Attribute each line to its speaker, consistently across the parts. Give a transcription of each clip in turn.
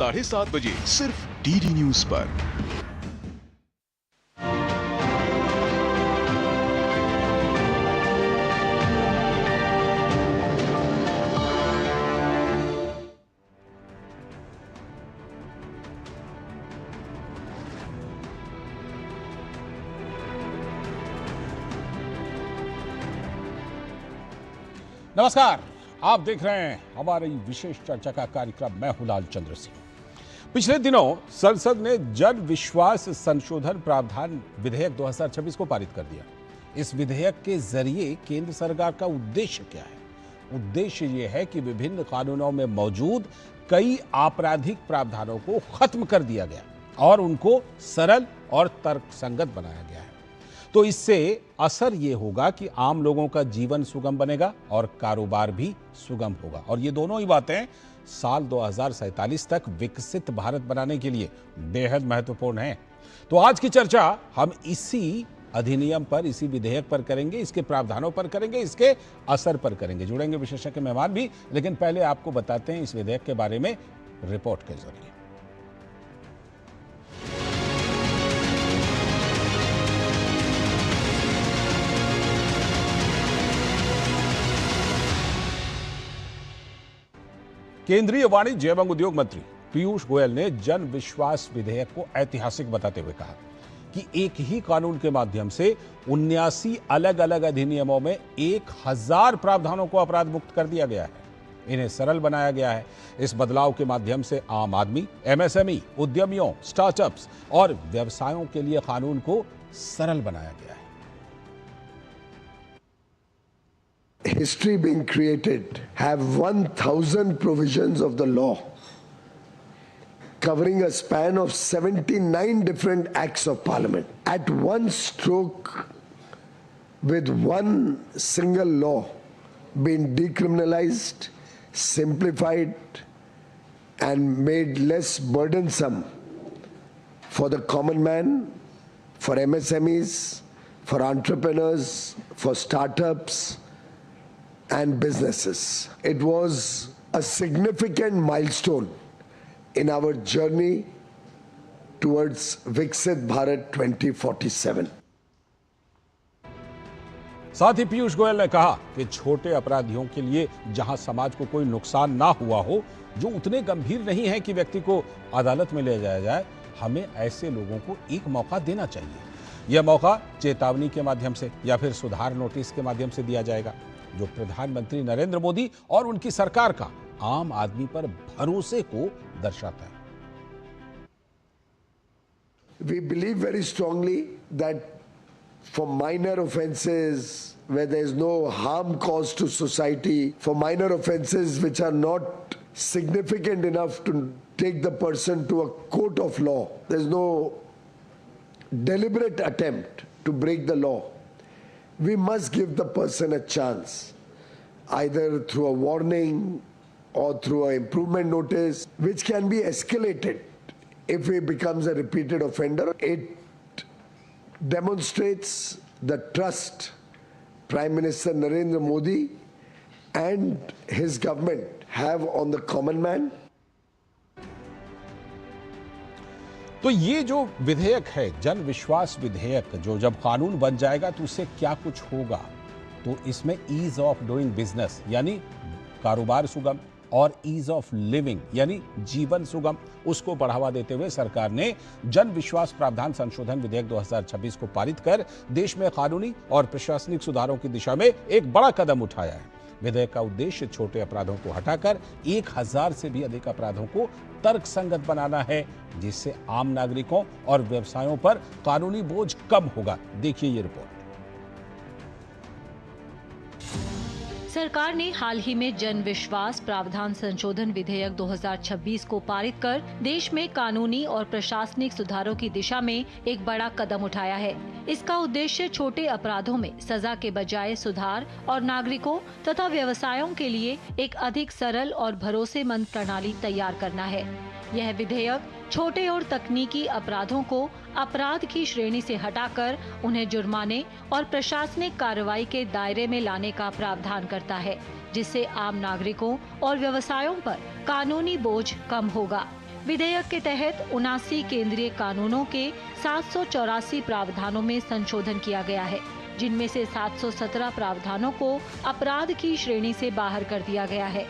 Speaker 1: 7:30 सिर्फ DD news पर।
Speaker 2: नमस्कार, आप देख रहे हैं हमारी विशेष चर्चा का कार्यक्रम। मैं हूं लाल चंद्र सिंह। पिछले दिनों संसद ने जन विश्वास संशोधन प्रावधान विधेयक 2026 को पारित कर दिया। इस विधेयक के जरिए केंद्र सरकार का उद्देश्य क्या है? उद्देश्य यह है कि विभिन्न कानूनों में मौजूद कई आपराधिक प्रावधानों को खत्म कर दिया गया और उनको सरल और तर्कसंगत बनाया गया है। तो इससे असर ये होगा कि आम लोगों का जीवन सुगम बनेगा और कारोबार भी सुगम होगा। और ये दोनों ही बातें साल 2047 तक विकसित भारत बनाने के लिए बेहद महत्वपूर्ण हैं। तो आज की चर्चा हम इसी अधिनियम पर, इसी विधेयक पर करेंगे, इसके प्रावधानों पर करेंगे, इसके असर पर करेंगे। जुड़ेंगे विशेषज्ञ मेहमान भी, लेकिन पहले आपको बताते हैं इस विधेयक के बारे में रिपोर्ट के जरिए। केंद्रीय वाणिज्य एवं उद्योग मंत्री पीयूष गोयल ने जन विश्वास विधेयक को ऐतिहासिक बताते हुए कहा कि एक ही कानून के माध्यम से 79 अलग अलग अधिनियमों में 1000 प्रावधानों को अपराध मुक्त कर दिया गया है। इन्हें सरल बनाया गया है। इस बदलाव के माध्यम से आम आदमी, एमएसएमई, उद्यमियों, स्टार्टअप्स और व्यवसायों के लिए कानून को सरल बनाया गया है।
Speaker 3: History being created have 1000 provisions of the law covering a span of 79 different acts of parliament at one stroke, with one single law being decriminalized, simplified and made less burdensome for the common man, for MSMEs, for entrepreneurs, for startups and businesses. It was a significant milestone in our journey towards Viksit Bharat 2047.
Speaker 2: साथ ही पीयूष गोयल ने कहा कि छोटे अपराधियों के लिए जहां समाज को कोई नुकसान ना हुआ हो, जो उतने गंभीर नहीं है कि व्यक्ति को अदालत में ले जाया जाए, हमें ऐसे लोगों को एक मौका देना चाहिए। यह मौका चेतावनी के माध्यम से या फिर सुधार नोटिस के माध्यम से दिया जाएगा, जो प्रधानमंत्री नरेंद्र मोदी और उनकी सरकार का आम आदमी पर भरोसे को दर्शाता है।
Speaker 3: We believe very strongly that for minor offences where there is no harm caused to society, for minor offences which are not significant enough to take the person to a court of law, there is no deliberate attempt to break the law, we must give the person a chance, either through a warning or through an improvement notice, which can be escalated if he becomes a repeated offender. It demonstrates the trust Prime Minister Narendra Modi and his government have on the common man.
Speaker 2: तो ये जो विधेयक है, जन विश्वास विधेयक, जो जब कानून बन जाएगा तो उससे क्या कुछ होगा, तो इसमें ईज ऑफ डूइंग बिजनेस यानी कारोबार सुगम और ईज ऑफ लिविंग यानी जीवन सुगम, उसको बढ़ावा देते हुए सरकार ने जन विश्वास प्रावधान संशोधन विधेयक 2026 को पारित कर देश में कानूनी और प्रशासनिक सुधारों की दिशा में एक बड़ा कदम उठाया है। विधेयक का उद्देश्य छोटे अपराधों को हटाकर 1000 से भी अधिक अपराधों को तर्कसंगत बनाना है, जिससे आम नागरिकों और व्यवसायों पर कानूनी बोझ कम होगा। देखिए ये रिपोर्ट।
Speaker 4: सरकार ने हाल ही में जन विश्वास प्रावधान संशोधन विधेयक 2026 को पारित कर देश में कानूनी और प्रशासनिक सुधारों की दिशा में एक बड़ा कदम उठाया है। इसका उद्देश्य छोटे अपराधों में सजा के बजाय सुधार और नागरिकों तथा व्यवसायों के लिए एक अधिक सरल और भरोसेमंद प्रणाली तैयार करना है। यह विधेयक छोटे और तकनीकी अपराधों को अपराध की श्रेणी से हटाकर उन्हें जुर्माने और प्रशासनिक कार्रवाई के दायरे में लाने का प्रावधान करता है, जिससे आम नागरिकों और व्यवसायों पर कानूनी बोझ कम होगा। विधेयक के तहत 79 केंद्रीय कानूनों के 784 प्रावधानों में संशोधन किया गया है, जिनमें से 717 प्रावधानों को अपराध की श्रेणी से बाहर कर दिया गया है।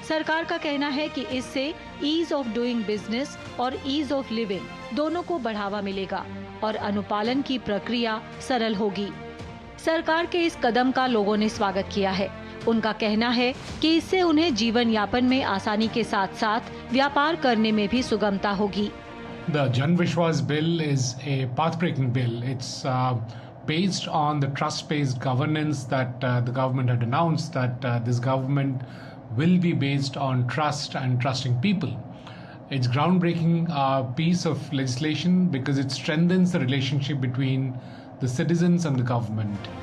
Speaker 4: सरकार का कहना है कि इससे ईज ऑफ डूइंग बिजनेस और ईज ऑफ लिविंग दोनों को बढ़ावा मिलेगा और अनुपालन की प्रक्रिया सरल होगी। सरकार के इस कदम का लोगों ने स्वागत किया है। उनका कहना है कि इससे उन्हें जीवन यापन में आसानी के साथ साथ व्यापार करने में भी सुगमता होगी।
Speaker 5: The Jan Vishwas bill is a path-breaking bill. It's based on the trust-based governance that the government had announced that this government will be based on trust and trusting people. It's groundbreaking piece of legislation because it strengthens the relationship between the citizens and the government.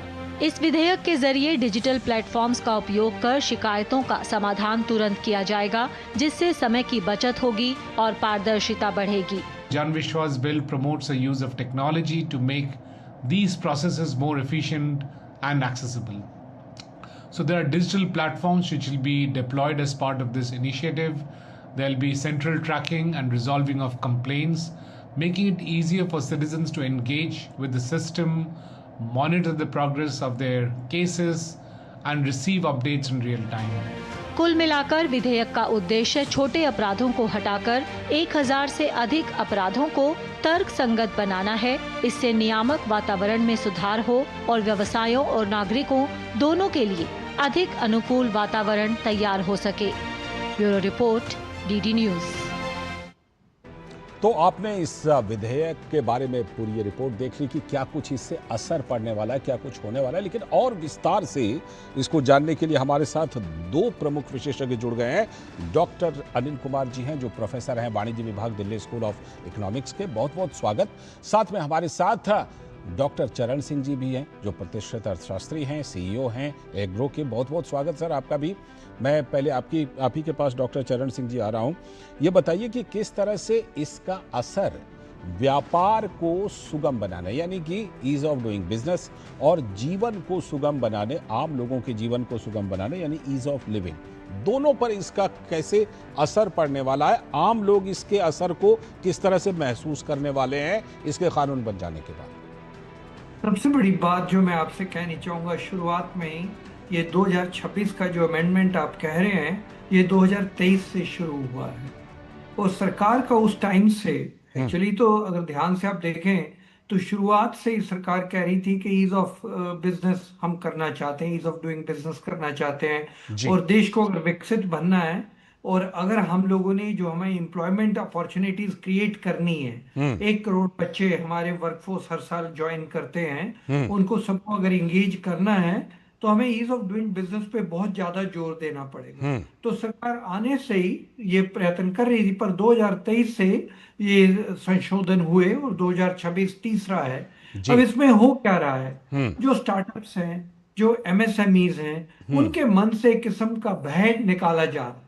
Speaker 4: इस विधेयक के जरिए digital platforms का उपयोग कर शिकायतों का समाधान तुरंत किया जाएगा, जिससे समय की बचत होगी और पारदर्शिता बढ़ेगी।
Speaker 5: Jan Vishwas bill promotes the use of technology to make these processes more efficient and accessible. So there are digital platforms which will be deployed as part of this initiative. There will be central tracking and resolving of complaints, making it easier for citizens to engage with the system, monitor the progress of their cases and receive updates in real time.
Speaker 4: कुल मिलाकर विधेयक का उद्देश्य छोटे अपराधों को हटाकर 1000 से अधिक अपराधों को तर्क संगत बनाना है। इससे नियामक वातावरण में सुधार हो और व्यवसायों और नागरिकों दोनों के लिए अधिक अनुकूल वातावरण तैयार हो सके। Bureau report, DD news.
Speaker 2: तो आपने इस विधेयक के बारे में पूरी ये रिपोर्ट देख ली कि क्या कुछ इससे असर पड़ने वाला है, क्या कुछ होने वाला है, लेकिन और विस्तार से इसको जानने के लिए हमारे साथ दो प्रमुख विशेषज्ञ जुड़ गए हैं। डॉक्टर अनिल कुमार जी हैं, जो प्रोफेसर हैं वाणिज्य विभाग, दिल्ली स्कूल ऑफ इकोनॉमिक्स के। बहुत बहुत स्वागत। साथ में हमारे साथ डॉक्टर चरण सिंह जी भी हैं, जो प्रतिष्ठित अर्थशास्त्री हैं, सीईओ हैं एग्रो के। बहुत बहुत स्वागत सर आपका भी। मैं पहले आप ही के पास डॉक्टर चरण सिंह जी आ रहा हूं। ये बताइए कि किस तरह से इसका असर व्यापार को सुगम बनाने, यानी कि ईज ऑफ डूइंग बिजनेस, और जीवन को सुगम बनाने, आम लोगों के जीवन को सुगम बनाने, यानी ईज ऑफ लिविंग, दोनों पर इसका कैसे असर पड़ने वाला है? आम लोग इसके असर को किस तरह से महसूस करने वाले हैं इसके कानून बन जाने के बाद?
Speaker 6: सबसे बड़ी बात जो मैं आपसे कहनी चाहूँगा शुरुआत में ही, ये 2026 का जो अमेंडमेंट आप कह रहे हैं, ये 2023 से शुरू हुआ है। और सरकार का उस टाइम से, एक्चुअली तो अगर ध्यान से आप देखें तो शुरुआत से ही सरकार कह रही थी कि ईज ऑफ बिजनेस हम करना चाहते हैं, ईज ऑफ डूइंग बिजनेस करना चाहते हैं, और देश को अगर विकसित बनना है, और अगर हम लोगों ने जो हमें एम्प्लॉयमेंट अपॉर्चुनिटीज क्रिएट करनी है, 1 करोड़ बच्चे हमारे वर्कफोर्स हर साल ज्वाइन करते हैं, उनको सबको अगर इंगेज करना है तो हमें ईज ऑफ डूइंग बिजनेस पे बहुत ज्यादा जोर देना पड़ेगा। तो सरकार आने से ही ये प्रयत्न कर रही थी, पर 2023 से ये संशोधन हुए और 2026 तीसरा है। अब इसमें हो क्या रहा है, जो स्टार्टअप्स हैं, जो एमएसएमईज हैं, उनके मन से एक किस्म का भय निकाला जा रहा है।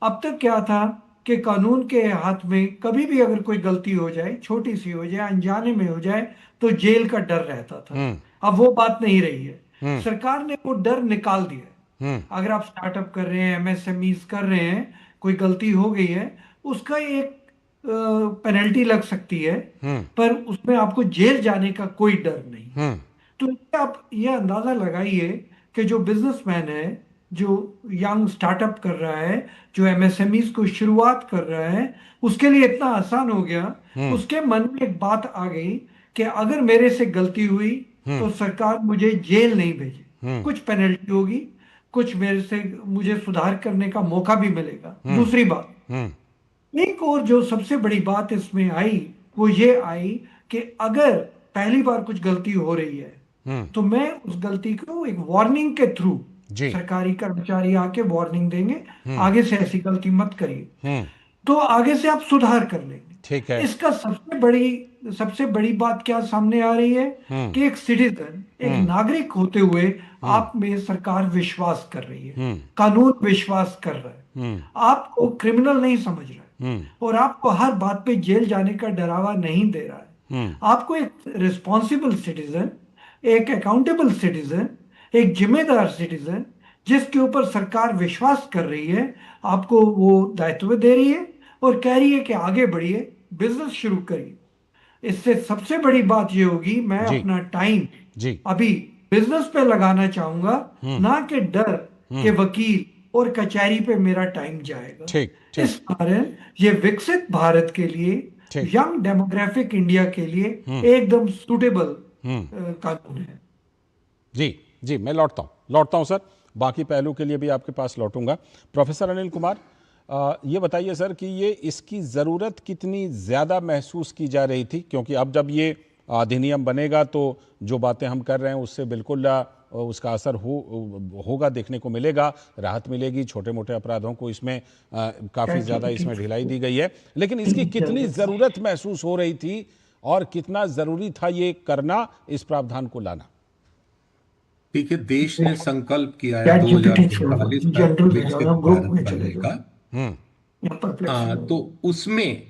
Speaker 6: अब तक क्या था कि कानून के हाथ में कभी भी अगर कोई गलती हो जाए, छोटी सी हो जाए, अनजाने में हो जाए, तो जेल का डर रहता था। अब वो बात नहीं रही है। सरकार ने वो डर निकाल दिया। अगर आप स्टार्टअप कर रहे हैं, एमएसएमईज कर रहे हैं, कोई गलती हो गई है, उसका एक पेनल्टी लग सकती है, पर उसमें आपको जेल जाने का कोई डर नहीं। तो आप ये अंदाजा लगाइए कि जो बिजनेसमैन है, जो यंग स्टार्टअप कर रहा है, जो एमएसएमईज को शुरुआत कर रहा है, उसके लिए इतना आसान हो गया, उसके मन में एक बात आ गई कि अगर मेरे से गलती हुई तो सरकार मुझे जेल नहीं भेजे, कुछ पेनल्टी होगी, कुछ मुझे सुधार करने का मौका भी मिलेगा। दूसरी बात, एक और जो सबसे बड़ी बात इसमें आई, वो ये आई कि अगर पहली बार कुछ गलती हो रही है तो मैं उस गलती को एक वार्निंग के थ्रू, सरकारी कर्मचारी आके वार्निंग देंगे, आगे से ऐसी गलती मत करिए, तो आगे से आप सुधार कर लेंगे। ठीक है। इसका सबसे बड़ी बात क्या सामने आ रही है कि एक सिटीजन, एक नागरिक होते हुए आप में सरकार विश्वास कर रही है, कानून विश्वास कर रहा है, आपको क्रिमिनल नहीं समझ रहा है, और आपको हर बात पे जेल जाने का डरावा नहीं दे रहा है। आपको एक रिस्पॉन्सिबल सिटीजन, एक अकाउंटेबल सिटीजन, एक जिम्मेदार सिटीजन, जिसके ऊपर सरकार विश्वास कर रही है, आपको वो दायित्व दे रही है, और कह रही है कि आगे बढ़िए, बिजनेस शुरू करिए। इससे सबसे बड़ी बात ये होगी, मैं
Speaker 2: जी।
Speaker 6: अपना टाइम
Speaker 2: जी।
Speaker 6: अभी बिजनेस पे लगाना चाहूंगा, ना कि डर के वकील और कचहरी पे मेरा टाइम जाएगा।
Speaker 2: ठीक ठीक
Speaker 6: इस कारण ये विकसित भारत के लिए,
Speaker 2: ठीक।
Speaker 6: यंग डेमोग्राफिक इंडिया के लिए एकदम सूटेबल कानून है।
Speaker 2: जी जी, मैं लौटता हूं सर, बाकी पहलू के लिए भी आपके पास लौटूंगा। प्रोफेसर अनिल कुमार, ये बताइए सर कि ये इसकी ज़रूरत कितनी ज़्यादा महसूस की जा रही थी, क्योंकि अब जब ये अधिनियम बनेगा तो जो बातें हम कर रहे हैं उससे बिल्कुल उसका असर होगा, देखने को मिलेगा, राहत मिलेगी, छोटे मोटे अपराधों को इसमें काफ़ी ज़्यादा इसमें ढिलाई दी गई है, लेकिन इसकी कितनी ज़रूरत महसूस हो रही थी और कितना ज़रूरी था ये करना, इस प्रावधान को लाना?
Speaker 7: देखिए, देश ने संकल्प किया है 2045 तक विकसित भारत बनने का। तो उसमें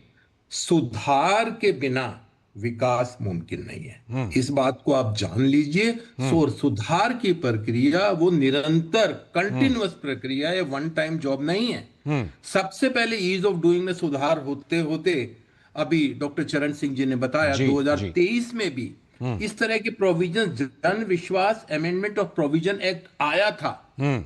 Speaker 7: सुधार के बिना विकास मुमकिन नहीं है। इस बात को आप जान लीजिए। सुधार की प्रक्रिया वो निरंतर कंटिन्यूअस प्रक्रिया है, वन टाइम जॉब नहीं है। सबसे पहले ईज ऑफ डूइंग में सुधार होते होते अभी डॉक्टर चरण सिंह जी ने बताया 2023 में भी इस तरह के प्रोविजन, जन विश्वास अमेंडमेंट ऑफ प्रोविजन एक्ट आया था,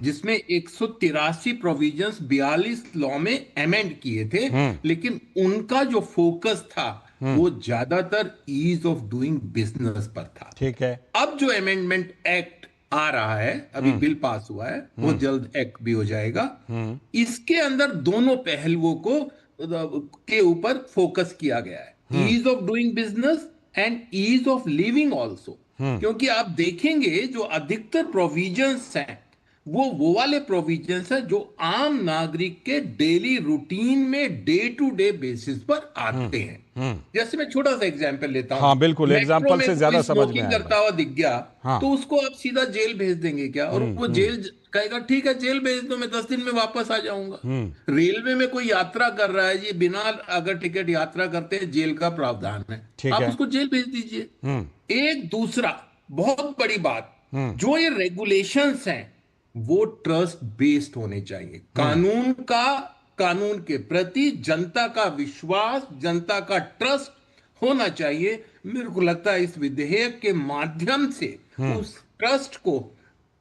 Speaker 7: जिसमें 183 प्रोविजंस 42 लॉ में अमेंड किए थे, लेकिन उनका जो फोकस था वो ज्यादातर ईज ऑफ डूइंग बिजनेस पर था।
Speaker 2: ठीक है। अब
Speaker 7: जो अमेंडमेंट एक्ट आ रहा है, अभी बिल पास हुआ है, वो जल्द एक्ट भी हो जाएगा। इसके अंदर दोनों पहलुओं को के ऊपर फोकस किया गया है, ease of doing business and ease of living also. क्योंकि आप देखेंगे जो अधिकतर प्रोविजंस हैं वो वाले प्रोविजंस हैं जो आम नागरिक के डेली रूटीन में डे टू डे बेसिस पर आते हैं। जैसे मैं छोटा सा एग्जांपल लेता हूं।
Speaker 2: हाँ बिल्कुल, एग्जांपल से ज्यादा समझ में आएगा।
Speaker 7: करता हुआ दिख गया तो उसको आप सीधा जेल भेज देंगे क्या? और वो जेल कहेगा ठीक है जेल भेज दो, मैं 10 दिन में वापस आ जाऊंगा। रेलवे में कोई यात्रा कर रहा है जी, बिना अगर टिकट यात्रा करते हैं, जेल का प्रावधान है, आप उसको जेल भेज दीजिए। एक दूसरा बहुत बड़ी बात, जो ये रेगुलेशंस हैं वो ट्रस्ट बेस्ड होने चाहिए। कानून के प्रति जनता का विश्वास, जनता का ट्रस्ट होना चाहिए। मेरे को लगता है इस विधेयक के माध्यम से उस ट्रस्ट को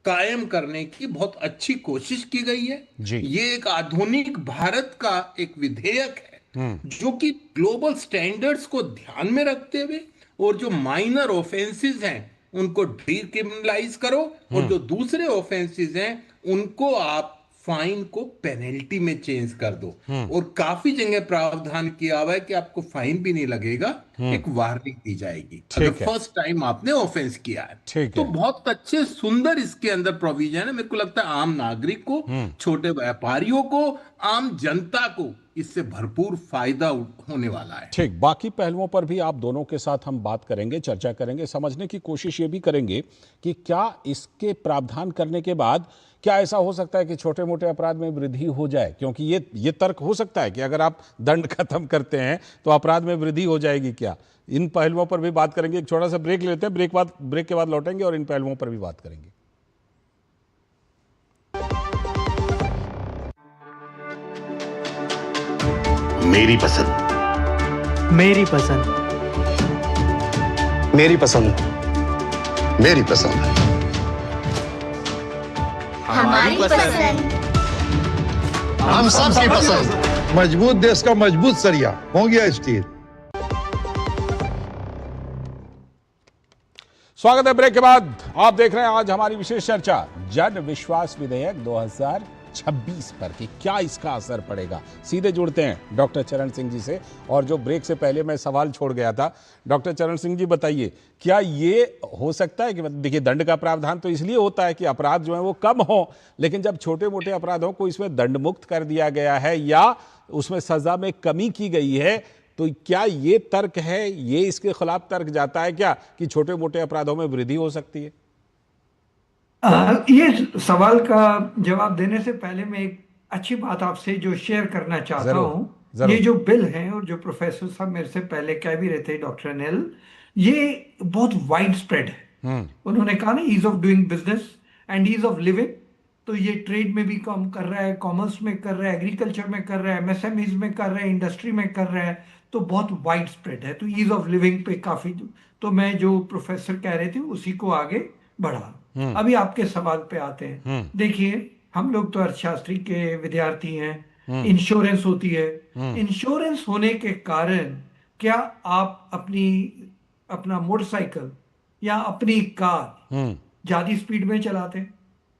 Speaker 7: कायम करने की बहुत अच्छी कोशिश की गई है। ये एक आधुनिक भारत का एक विधेयक है जो कि ग्लोबल स्टैंडर्ड्स को ध्यान में रखते हुए, और जो माइनर ऑफेंसेस हैं उनको डीक्रिमिनलाइज करो, और जो दूसरे ऑफेंसेस हैं उनको आप फाइन को पेनल्टी में चेंज कर दो। और काफी जगह प्रावधान किया हुआ है कि आपको फाइन भी नहीं लगेगा, एक वार्निंग दी जाएगी अगर फर्स्ट टाइम आपने ऑफेंस किया है। तो बहुत अच्छे सुंदर इसके अंदर प्रोविजन है। मेरे को लगता है आम नागरिक को, छोटे व्यापारियों को, आम जनता को इससे भरपूर फायदा होने वाला है।
Speaker 2: ठीक, बाकी पहलुओं पर भी आप दोनों के साथ हम बात करेंगे, चर्चा करेंगे, समझने की कोशिश ये भी करेंगे कि क्या इसके प्रावधान करने के बाद क्या ऐसा हो सकता है कि छोटे मोटे अपराध में वृद्धि हो जाए, क्योंकि ये तर्क हो सकता है कि अगर आप दंड खत्म करते हैं तो अपराध में वृद्धि हो जाएगी क्या? इन पहलुओं पर भी बात करेंगे। एक छोटा सा ब्रेक लेते हैं, ब्रेक के बाद लौटेंगे और इन पहलुओं पर भी बात करेंगे।
Speaker 8: मेरी पसंद,
Speaker 9: मेरी पसंद,
Speaker 8: मेरी पसंद, मेरी पसंद,
Speaker 10: हमारी पसंद,
Speaker 8: हम सबकी पसंद।
Speaker 11: मजबूत देश का मजबूत सरिया हो गया स्टील।
Speaker 2: स्वागत है ब्रेक के बाद। आप देख रहे हैं आज हमारी विशेष चर्चा जन विश्वास विधेयक 2026 पर कि क्या इसका असर पड़ेगा। सीधे जुड़ते हैं डॉक्टर चरण सिंह जी से, और जो ब्रेक से पहले मैं सवाल छोड़ गया था, डॉक्टर चरण सिंह जी बताइए, क्या ये हो सकता है कि देखिए दंड का प्रावधान तो इसलिए होता है कि अपराध जो है वो कम हो, लेकिन जब छोटे मोटे अपराधों को इसमें दंड मुक्त कर दिया गया है या उसमें सजा में कमी की गई है, तो क्या ये तर्क है, ये इसके खिलाफ तर्क जाता है क्या कि छोटे मोटे अपराधों में वृद्धि हो सकती है?
Speaker 6: ये सवाल का जवाब देने से पहले मैं एक अच्छी बात आपसे जो शेयर करना चाहता हूँ। ये जो बिल है और जो प्रोफेसर साहब मेरे से पहले कह भी रहे थे, डॉक्टर अनिल, ये बहुत वाइड स्प्रेड है। उन्होंने कहा ना ease of doing business and ease of living, तो ये ट्रेड में भी काम कर रहा है, कॉमर्स में कर रहा है, एग्रीकल्चर में कर रहा है, एमएसएमईज में कर रहा है, इंडस्ट्री में कर रहा है, तो बहुत वाइड स्प्रेड है। तो ईज ऑफ लिविंग पे काफी, तो मैं जो प्रोफेसर कह रहे थे उसी को आगे बढ़ा। अभी आपके सवाल पे आते हैं। देखिए, हम लोग तो अर्थशास्त्री के विद्यार्थी हैं। इंश्योरेंस होती है, इंश्योरेंस होने के कारण क्या आप अपना मोटरसाइकिल या अपनी कार ज्यादा स्पीड में चलाते?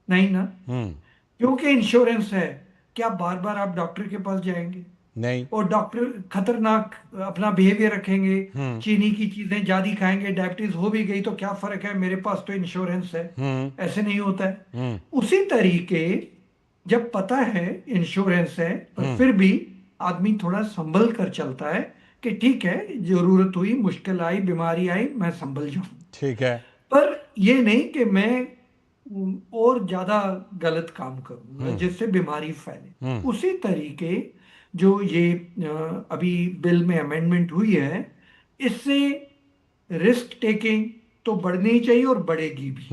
Speaker 6: नहीं ना, क्योंकि इंश्योरेंस है। क्या बार बार आप डॉक्टर के पास जाएंगे?
Speaker 2: नहीं।
Speaker 6: और डॉक्टर खतरनाक अपना बिहेवियर रखेंगे, चीनी की चीजें ज्यादा खाएंगे, डायबिटीज हो भी गई तो क्या फर्क है, मेरे पास तो इंश्योरेंस है। ऐसे नहीं होता है। उसी तरीके जब पता है इंश्योरेंस है, पर फिर भी आदमी थोड़ा संभल कर चलता है कि ठीक है, जरूरत हुई, मुश्किल आई, बीमारी आई, मैं संभल जाऊं।
Speaker 2: ठीक है।
Speaker 6: पर ये नहीं कि मैं और ज्यादा गलत काम करूंगा जिससे बीमारी फैले। उसी तरीके जो ये अभी बिल में अमेंडमेंट हुई है, इससे रिस्क टेकिंग तो बढ़नी चाहिए और बढ़ेगी भी,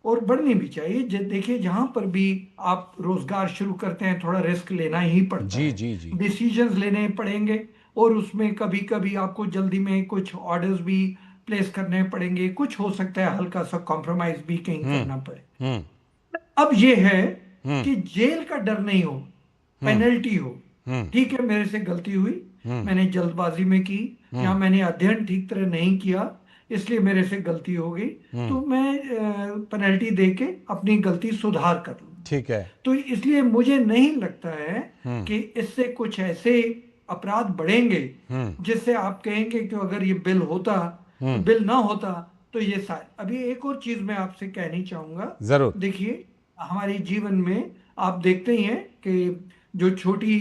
Speaker 6: और बढ़नी भी चाहिए। देखिए, जहां पर भी आप रोजगार शुरू करते हैं थोड़ा रिस्क लेना ही पड़ता है।
Speaker 2: जी जी।
Speaker 6: डिसीजंस लेने पड़ेंगे, और उसमें कभी कभी आपको जल्दी में कुछ ऑर्डर्स भी प्लेस करने पड़ेंगे, कुछ हो सकता है हल्का सा कॉम्प्रोमाइज भी कहीं करना पड़े। अब ये है कि जेल का डर नहीं हो, पेनल्टी हो। ठीक है, मेरे से गलती हुई, मैंने जल्दबाजी में की, या मैंने अध्ययन ठीक तरह नहीं किया, इसलिए मेरे से गलती हो गई, तो मैं पेनल्टी देके अपनी गलती सुधार कर लूं।
Speaker 2: ठीक है।
Speaker 6: तो इसलिए मुझे नहीं लगता है कि इससे कुछ ऐसे अपराध बढ़ेंगे जिससे आप कहेंगे कि अगर ये बिल होता, बिल ना होता तो ये सारे। अभी एक और चीज मैं आपसे कहनी चाहूंगा।
Speaker 2: जरूर।
Speaker 6: देखिए, हमारे जीवन में आप देखते ही हैं कि जो छोटी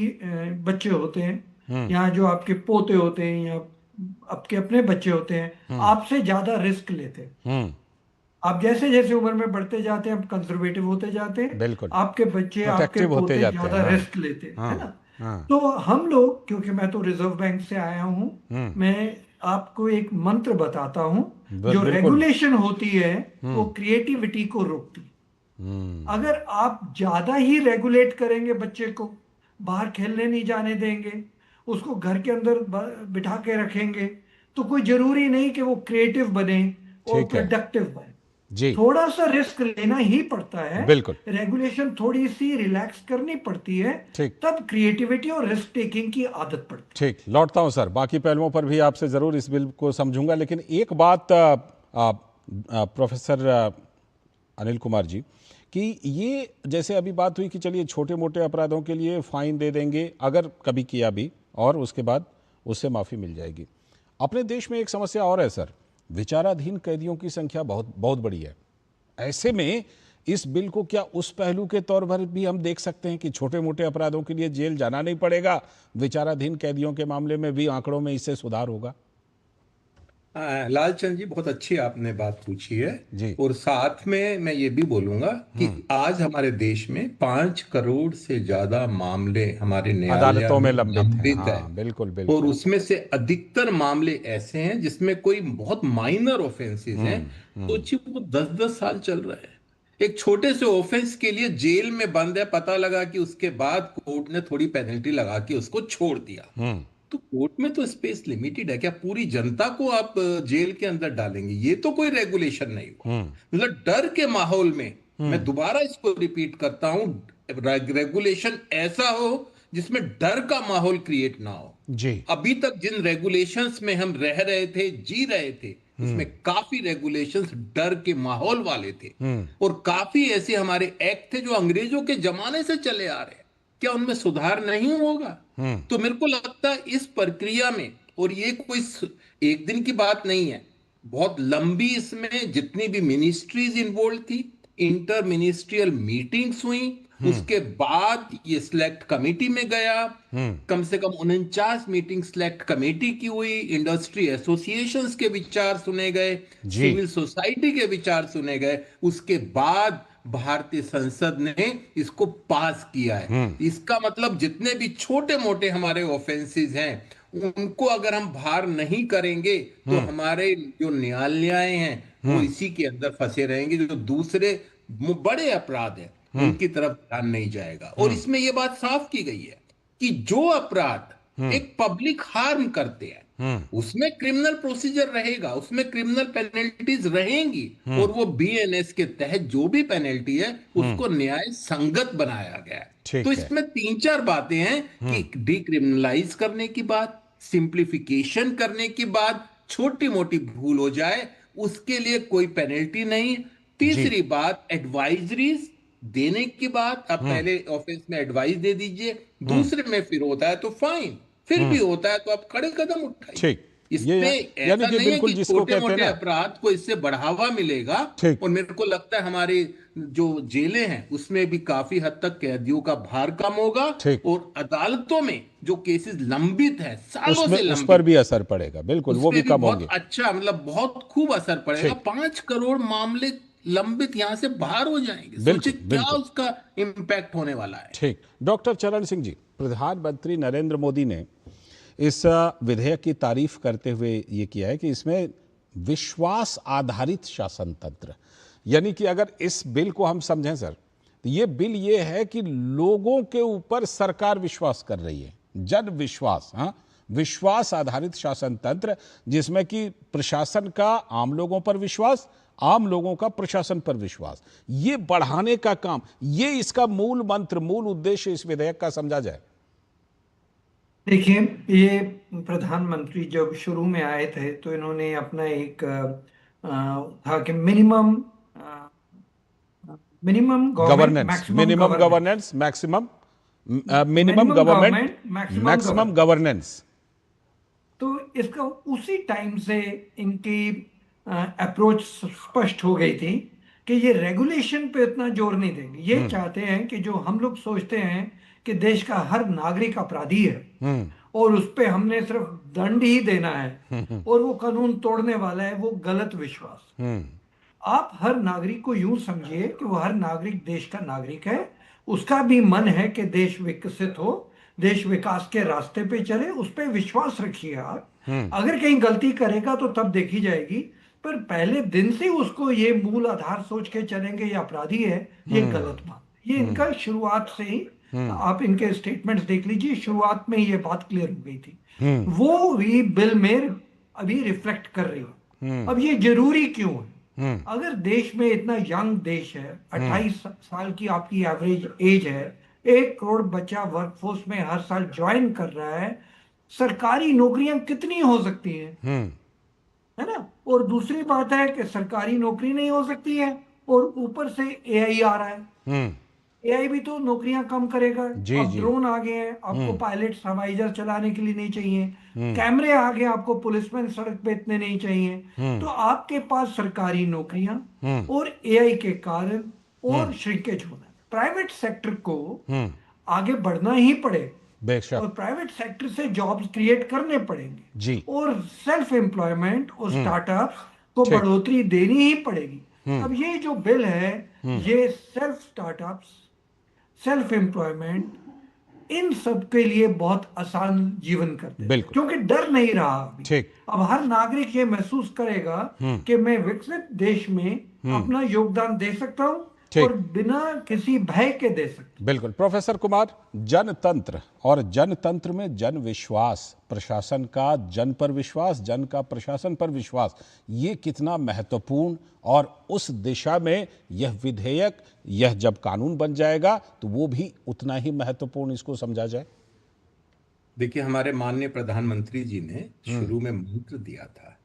Speaker 6: बच्चे होते हैं, या जो आपके पोते होते हैं, या आपके अपने बच्चे होते हैं, आपसे ज्यादा रिस्क लेते हैं। आप जैसे जैसे उम्र में बढ़ते जाते हैं, आप कंजर्वेटिव होते जाते हैं।
Speaker 2: बिल्कुल।
Speaker 6: आपके बच्चे, आपके पोते ज्यादा रिस्क लेते हैं, है ना। तो हम लोग, क्योंकि मैं तो रिजर्व बैंक से आया हूं, मैं आपको एक मंत्र बताता हूं। जो रेगुलेशन होती है वो क्रिएटिविटी को रोकती। अगर आप ज्यादा ही रेगुलेट करेंगे, बच्चे को बाहर खेलने नहीं जाने देंगे, उसको घर के अंदर बिठा के रखेंगे, तो कोई जरूरी नहीं कि वो क्रिएटिव बने और प्रोडक्टिव बने।
Speaker 2: जी।
Speaker 6: थोड़ा सा रिस्क लेना ही पड़ता है।
Speaker 2: बिल्कुल।
Speaker 6: रेगुलेशन थोड़ी सी रिलैक्स करनी पड़ती है, तब क्रिएटिविटी और रिस्क टेकिंग की आदत पड़ती है।
Speaker 2: ठीक, लौटता हूं सर, बाकी पहलुओं पर भी आपसे जरूर इस बिल को समझूंगा, लेकिन एक बात प्रोफेसर अनिल कुमार जी, कि ये जैसे अभी बात हुई कि चलिए छोटे मोटे अपराधों के लिए फाइन दे देंगे अगर कभी किया भी, और उसके बाद उससे माफ़ी मिल जाएगी। अपने देश में एक समस्या और है सर, विचाराधीन कैदियों की संख्या बहुत बड़ी है। ऐसे में इस बिल को क्या उस पहलू के तौर पर भी हम देख सकते हैं कि छोटे मोटे अपराधों के लिए जेल जाना नहीं पड़ेगा, विचाराधीन कैदियों के मामले में भी आंकड़ों में इससे सुधार होगा?
Speaker 7: लालचंद जी, बहुत अच्छी आपने बात पूछी है
Speaker 2: जी।
Speaker 7: और साथ में मैं ये भी बोलूंगा कि आज हमारे देश में 5 करोड़ से ज्यादा मामले हमारे
Speaker 2: अदालतों में
Speaker 7: लंबित है।
Speaker 2: बिल्कुल बिल्कुल।
Speaker 7: और उसमें से अधिकतर मामले ऐसे हैं जिसमें कोई बहुत माइनर ऑफेंसेस हैं, तो वो 10-10 साल चल रहा है। एक छोटे से ऑफेंस के लिए जेल में बंद है, पता लगा कि उसके बाद कोर्ट ने थोड़ी पेनल्टी लगा के उसको छोड़ दिया। तो कोर्ट में तो स्पेस लिमिटेड है, क्या पूरी जनता को आप जेल के अंदर डालेंगे? ये तो कोई रेगुलेशन नहीं हुआ। मतलब डर के माहौल में, मैं दोबारा इसको रिपीट करता हूं, रेगुलेशन ऐसा हो जिसमें डर का माहौल क्रिएट ना हो।
Speaker 2: जी।
Speaker 7: अभी तक जिन रेगुलेशंस में हम रह रहे थे, जी रहे थे, उसमें काफी रेगुलेशंस डर के माहौल वाले थे, और काफी ऐसे हमारे एक्ट थे जो अंग्रेजों के जमाने से चले आ रहे हैं। क्या उनमें सुधार नहीं होगा? तो मेरे को लगता है इस प्रक्रिया में, और ये कोई एक दिन की बात नहीं है, बहुत लंबी, इसमें जितनी भी मिनिस्ट्रीज इन्वॉल्व थी, इंटर मिनिस्ट्रियल मीटिंग्स हुई, उसके बाद ये सिलेक्ट कमेटी में गया, कम से कम 49 मीटिंग सिलेक्ट कमेटी की हुई, इंडस्ट्री एसोसिएशंस के विचार सुने गए, सिविल सोसाइटी के विचार सुने गए, उसके बाद भारतीय संसद ने इसको पास किया है। इसका मतलब जितने भी छोटे मोटे हमारे ऑफेंसेस हैं, उनको अगर हम बाहर नहीं करेंगे तो हमारे जो न्यायालय हैं वो इसी के अंदर फंसे रहेंगे। जो दूसरे बड़े अपराध हैं उनकी तरफ ध्यान नहीं जाएगा। और इसमें यह बात साफ की गई है कि जो अपराध एक पब्लिक हार्म करते हैं उसमें क्रिमिनल प्रोसीजर रहेगा, उसमें क्रिमिनल पेनल्टीज रहेंगी, और वो बीएनएस के तहत जो भी पेनल्टी है उसको न्याय संगत बनाया गया है। तो इसमें 3-4 बातें हैं कि डिक्रिमिनलाइज करने की बात, सिंप्लीफिकेशन करने की बात, छोटी मोटी भूल हो जाए उसके लिए कोई पेनल्टी नहीं। तीसरी बात, एडवाइजरीज देने की बात, आप पहले ऑफेंस में एडवाइस दे दीजिए, दूसरे में फिर होता है तो फाइन, फिर भी होता है तो आप कड़े कदम उठाइए। इसमें ऐसा नहीं है कि छोटे मोटे अपराध को इससे बढ़ावा मिलेगा। और मेरे को लगता है हमारे जो जेलें हैं उसमें भी काफी हद तक कैदियों का भार कम होगा, और अदालतों में जो केसेस लंबित है सालों से लंबित,
Speaker 2: उस पर भी असर पड़ेगा। बिल्कुल, वो भी कम होंगे।
Speaker 7: अच्छा, मतलब बहुत खूब असर पड़ेगा। 5 करोड़ मामले लंबित यहां से बाहर हो जाएंगे। सोचिए क्या उसका इंपैक्ट होने वाला है।
Speaker 2: ठीक। डॉक्टर चरण सिंह जी, प्रधानमंत्री नरेंद्र मोदी ने इस विधेयक की तारीफ करते हुए ये किया है कि इसमें विश्वास आधारित शासन तंत्र, यानी कि अगर इस बिल को हम समझें सर, तो ये बिल ये है कि लोगों के ऊपर सरकार विश्वास कर रही है, जन विश्वास, हाँ, विश्वास आधारित शासन तंत्र, जिसमें कि प्रशासन का आम लोगों पर विश्वास, आम लोगों का प्रशासन पर विश्वास, ये बढ़ाने का काम, ये इसका मूल मंत्र, मूल उद्देश्य इस विधेयक का समझा जाए।
Speaker 6: देखिए, ये प्रधानमंत्री जब शुरू में आए थे तो इन्होंने अपना एक था कि minimum governance,
Speaker 2: minimum governance, maximum minimum government, maximum governance.
Speaker 6: तो इसका उसी टाइम से इनकी अप्रोच स्पष्ट हो गई थी कि ये रेगुलेशन पे इतना जोर नहीं देंगे। ये चाहते हैं कि जो हम लोग सोचते हैं कि देश का हर नागरिक अपराधी है और उस पे हमने सिर्फ दंड ही देना है और वो कानून तोड़ने वाला है, वो गलत विश्वास। आप हर नागरिक को यूं समझिए कि वो हर नागरिक देश का नागरिक है, उसका भी मन है कि देश विकसित हो, देश विकास के रास्ते पे चले, उस पे विश्वास रखिए आप। अगर कहीं गलती करेगा तो तब देखी जाएगी, पर पहले दिन से उसको ये मूल आधार सोच के चलेंगे ये अपराधी है, ये गलत बात। ये इनका शुरुआत से ही, आप इनके स्टेटमेंट्स देख लीजिए, शुरुआत में ये बात क्लियर हो गई थी। वो भी बिल में अभी रिफ्लेक्ट कर रही है। अब ये जरूरी क्यों है? अगर देश में इतना यंग देश है, 28 साल की आपकी एवरेज एज है, 1 करोड़ बच्चा वर्कफोर्स में हर साल ज्वाइन कर रहा है, सरकारी नौकरियां कितनी हो सकती है ना? और दूसरी बात है कि सरकारी नौकरी नहीं हो सकती है और ऊपर से एआई आ रहा है। एआई भी तो नौकरियां कम करेगा। अब ड्रोन आ गए हैं, आपको पायलट हवाई जहाज चलाने के लिए नहीं चाहिए। कैमरे आ गए, आपको पुलिसमैन सड़क पे इतने नहीं चाहिए। तो आपके पास सरकारी नौकरियां और एआई के कारण और श्रिंकेज होना है। प्राइवेट सेक्टर को आगे बढ़ना ही पड़ेगा और प्राइवेट सेक्टर से जॉब्स क्रिएट करने पड़ेंगे और सेल्फ एम्प्लॉयमेंट और स्टार्टअप को बढ़ोतरी देनी ही पड़ेगी। अब ये जो बिल है ये सेल्फ स्टार्टअप्स, सेल्फ एम्प्लॉयमेंट, इन सब के लिए बहुत आसान जीवन करते हैं, क्योंकि डर नहीं रहा अभी। अब हर नागरिक ये महसूस करेगा कि मैं विकसित देश में अपना योगदान दे सकता हूं और बिना किसी भय के दे सकते।
Speaker 2: बिल्कुल। प्रोफेसर कुमार, जनतंत्र और जनतंत्र में जन विश्वास, प्रशासन का जन पर विश्वास, जन का प्रशासन पर विश्वास, ये कितना महत्वपूर्ण, और उस दिशा में यह विधेयक, यह जब कानून बन जाएगा तो वो भी उतना ही महत्वपूर्ण, इसको समझा जाए।
Speaker 7: देखिए, हमारे माननीय प्रधानमंत्री जी ने शुरू में मंत्र दिया था,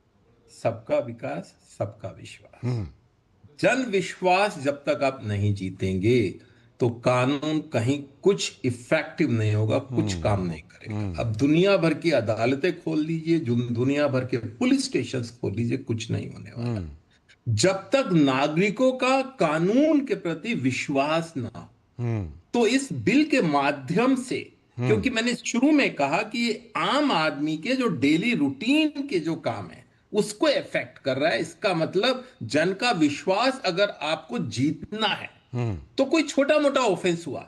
Speaker 7: सबका विकास सबका विश्वास। जन विश्वास जब तक आप नहीं जीतेंगे तो कानून कहीं कुछ इफेक्टिव नहीं होगा, कुछ काम नहीं करेगा। अब दुनिया भर की अदालतें खोल लीजिए, दुनिया भर के पुलिस स्टेशन खोल लीजिए, कुछ नहीं होने वाला जब तक नागरिकों का कानून के प्रति विश्वास ना हो। तो इस बिल के माध्यम से, क्योंकि मैंने शुरू में कहा कि ये आम आदमी के जो डेली रूटीन के जो काम है उसको इफेक्ट कर रहा है। इसका मतलब जन का विश्वास अगर आपको जीतना है तो कोई छोटा मोटा ऑफेंस हुआ,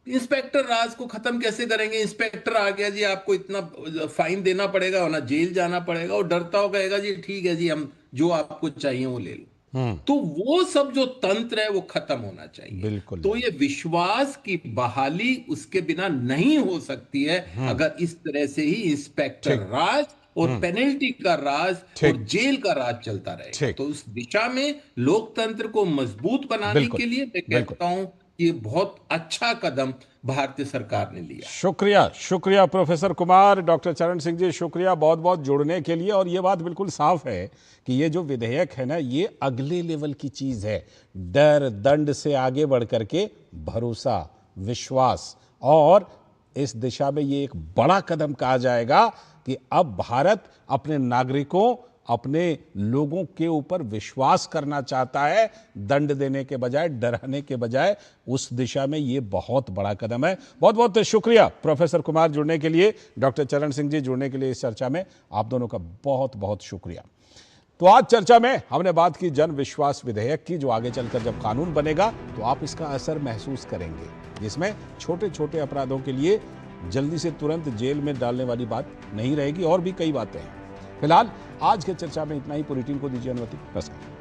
Speaker 7: इंस्पेक्टर राज को खत्म कैसे करेंगे? इंस्पेक्टर आ गया जी, आपको इतना फाइन देना पड़ेगा, वरना जेल जाना पड़ेगा, और डरता हो कहेगा जी ठीक है जी, हम जो आपको चाहिए वो ले लो। तो वो सब जो तंत्र है वो खत्म होना चाहिए।
Speaker 2: बिल्कुल।
Speaker 7: तो ये विश्वास की बहाली उसके बिना नहीं हो सकती है अगर इस तरह से ही इंस्पेक्टर राज और पेनल्टी का राज और जेल का राज चलता रहेगा। तो उस दिशा में लोकतंत्र को मजबूत बनाने के लिए मैं कहता हूं ये बहुत अच्छा कदम भारतीय सरकार ने लिया।
Speaker 2: शुक्रिया, शुक्रिया प्रोफेसर कुमार। डॉक्टर चरण सिंह जी शुक्रिया बहुत बहुत जुड़ने के लिए। और ये बात बिल्कुल साफ है कि ये जो विधेयक है ना, ये अगले लेवल की चीज है। डर दंड से आगे बढ़ करके भरोसा, विश्वास, और इस दिशा में ये एक बड़ा कदम कहा जाएगा कि अब भारत अपने नागरिकों, अपने लोगों के ऊपर विश्वास करना चाहता है, दंड देने के बजाय, डराने के बजाय। उस दिशा में ये बहुत बड़ा कदम है। बहुत बहुत शुक्रिया प्रोफेसर कुमार जुड़ने के लिए, डॉक्टर चरण सिंह जी जुड़ने के लिए इस चर्चा में। आप दोनों का बहुत बहुत शुक्रिया। तो आज चर्चा में हमने बात की जन विश्वास विधेयक की, जो आगे चलकर जब कानून बनेगा तो आप इसका असर महसूस करेंगे, जिसमें छोटे छोटे अपराधों के लिए जल्दी से तुरंत जेल में डालने वाली बात नहीं रहेगी, और भी कई बातें हैं। फिलहाल आज के चर्चा में इतना ही। पूरी टीम को दीजिए अनुमति। नमस्कार।